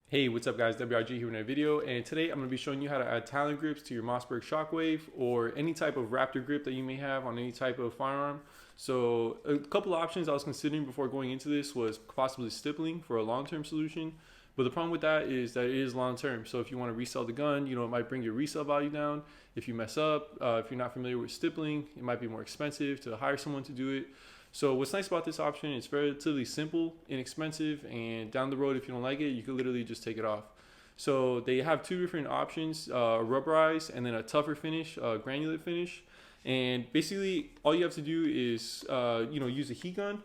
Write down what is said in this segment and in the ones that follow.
Hey, what's up guys, WRG here in a video, and today I'm going to be showing you how to add Talon Grips to your Mossberg Shockwave or any type of raptor grip that you may have on any type of firearm. So a couple of options I was considering before going into this was possibly stippling for a long-term solution, but the problem with that is it is long-term. So if you want to resell the gun, it might bring your resale value down. If you mess up, if you're not familiar with stippling, it might be more expensive to hire someone to do it. So what's nice about this option, it's relatively simple, inexpensive, and down the road, if you don't like it, you can literally just take it off. So they have two different options, rubberized and then a tougher finish, granulate finish. And basically all you have to do is, use a heat gun,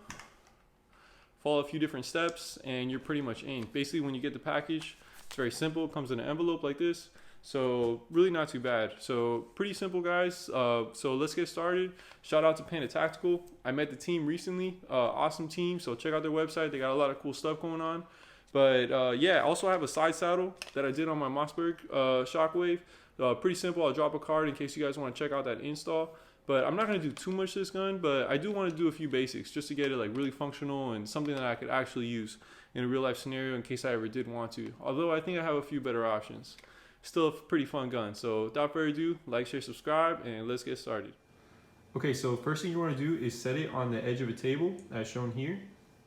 follow a few different steps, and you're pretty much in. Basically when you get the package, it's very simple, it comes in an envelope like this. So really not too bad. So pretty simple, guys. So let's get started. Shout out to Panda Tactical. I met the team recently. Awesome team. So check out their website. They got a lot of cool stuff going on. But yeah, I also have a side saddle that I did on my Mossberg Shockwave. Pretty simple. I'll drop a card in case you guys want to check out that install. But I'm not going to do too much to this gun, but I do want to do a few basics just to get it like really functional and something that I could actually use in a real life scenario in case I ever did want to. Although I think I have a few better options. Still a pretty fun gun. So without further ado, like, share, subscribe, and let's get started. Okay, so first thing you want to do is set it on the edge of a table as shown here.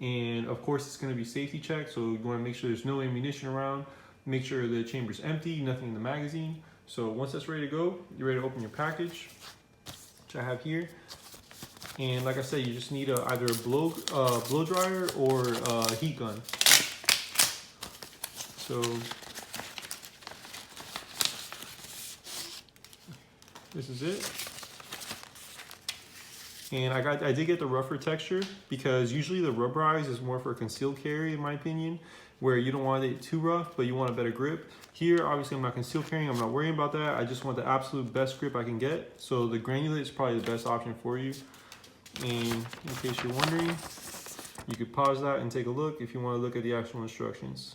And of course it's going to be safety checked, so you want to make sure there's no ammunition around, make sure the chamber's empty, nothing in the magazine. So once that's ready to go, you're ready to open your package, which I have here. And like I said, you just need either a blow dryer or a heat gun. So this is it. And I did get the rougher texture because usually the rubberized is more for concealed carry in my opinion, where you don't want it too rough, but you want a better grip. Here, obviously I'm not concealed carrying, I'm not worrying about that. I just want the absolute best grip I can get. So the granulate is probably the best option for you. And in case you're wondering, you could pause that and take a look if you want to look at the actual instructions.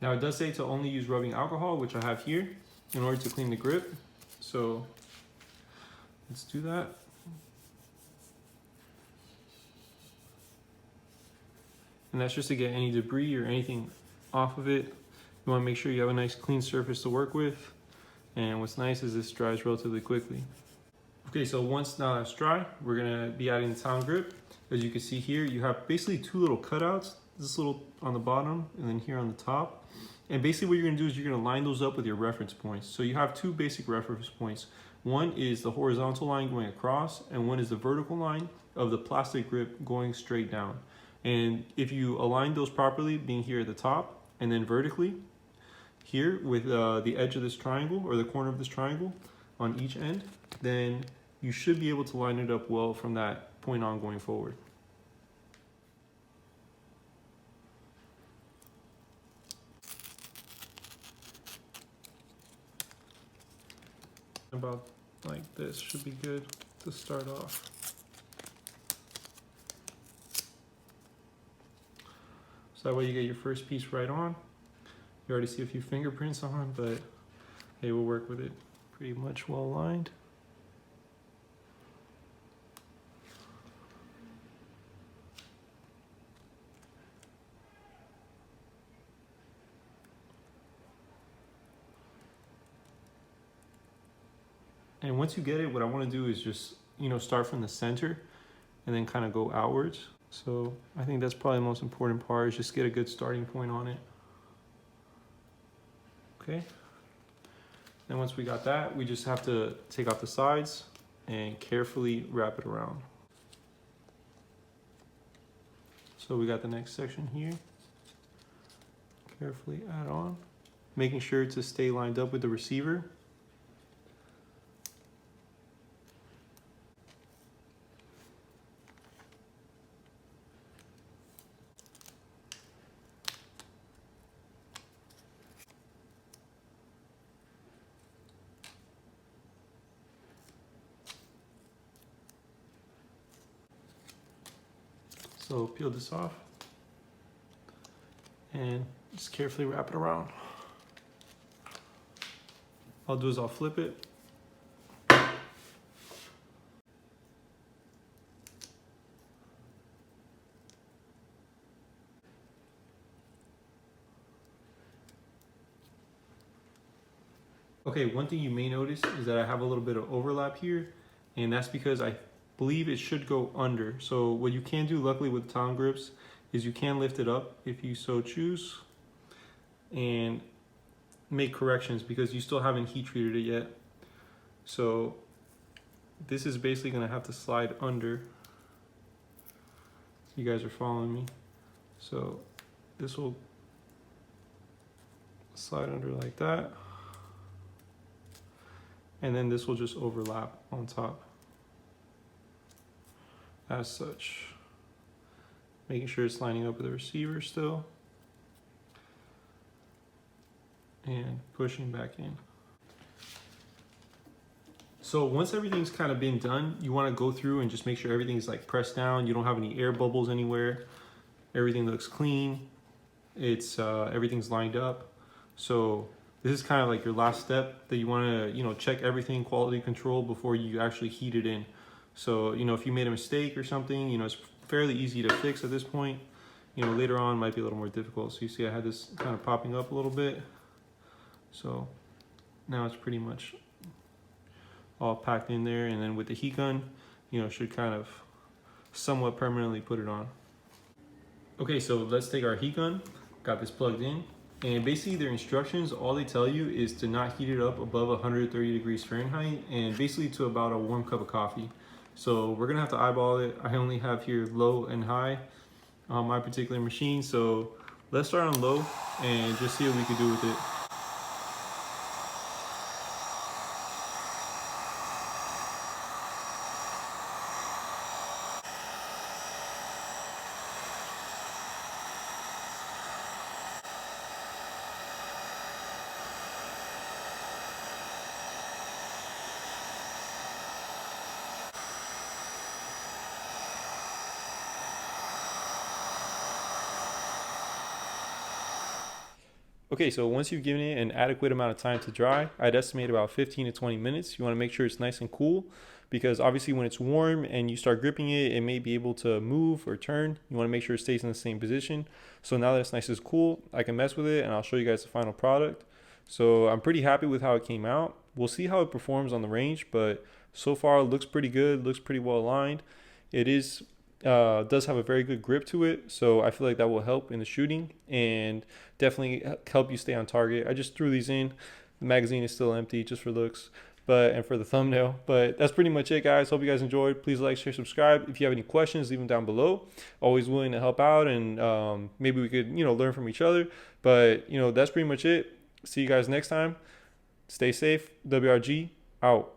Now it does say to only use rubbing alcohol, which I have here, in order to clean the grip. So let's do that. And that's just to get any debris or anything off of it. You want to make sure you have a nice clean surface to work with. And what's nice is this dries relatively quickly. Okay, so once now that's dry, we're gonna be adding the Talon grip. As you can see here, you have basically two little cutouts. This little on the bottom and then here on the top. And basically what you're gonna do is you're gonna line those up with your reference points. So you have two basic reference points. One is the horizontal line going across, and one is the vertical line of the plastic grip going straight down. And if you align those properly, being here at the top, and then vertically here with the edge of this triangle or the corner of this triangle on each end, then you should be able to line it up well from that point on going forward. About like this should be good to start off. So that way you get your first piece right on. You already see a few fingerprints on, but hey, we'll work with it. Pretty much well aligned. And once you get it, what I want to do is just, start from the center and then kind of go outwards. So I think that's probably the most important part, is just get a good starting point on it. Okay. Then once we got that, we just have to take off the sides and carefully wrap it around. So we got the next section here. Carefully add on, making sure to stay lined up with the receiver. So peel this off and just carefully wrap it around. All I'll do is I'll flip it. Okay, one thing you may notice is that I have a little bit of overlap here, and that's because I believe it should go under. So what you can do, luckily with Talon Grips, is you can lift it up if you so choose and make corrections because you still haven't heat treated it yet. So this is basically gonna have to slide under. You guys are following me. So this will slide under like that. And then this will just overlap on top as such. Making sure it's lining up with the receiver still. And pushing back in. So once everything's kind of been done, you want to go through and just make sure everything's like pressed down. You don't have any air bubbles anywhere. Everything looks clean. It's everything's lined up. So this is kind of like your last step that you want to, check everything, quality control before you actually heat it in. So, if you made a mistake or something, it's fairly easy to fix at this point. Later on might be a little more difficult. So you see I had this kind of popping up a little bit. So now it's pretty much all packed in there, and then with the heat gun, should kind of somewhat permanently put it on. Okay, so let's take our heat gun. Got this plugged in, and basically their instructions, all they tell you is to not heat it up above 130 degrees Fahrenheit and basically to about a warm cup of coffee. So we're gonna have to eyeball it. I only have here low and high on my particular machine, so let's start on low and just see what we can do with it. Okay, so once you've given it an adequate amount of time to dry, I'd estimate about 15 to 20 minutes. You want to make sure it's nice and cool because obviously when it's warm and you start gripping it, it may be able to move or turn. You want to make sure it stays in the same position. So now that it's nice and cool, I can mess with it and I'll show you guys the final product. So I'm pretty happy with how it came out. We'll see how it performs on the range, but so far it looks pretty good, looks pretty well aligned. It is does have a very good grip to it, so I feel like that will help in the shooting and definitely help you stay on target. I just threw these in. The magazine is still empty just for looks, and for the thumbnail. But that's pretty much it, guys. Hope you guys enjoyed. Please like, share, subscribe. If you have any questions, leave them down below. Always willing to help out, and maybe we could learn from each other. But that's pretty much it. See you guys next time. Stay safe. WRG out.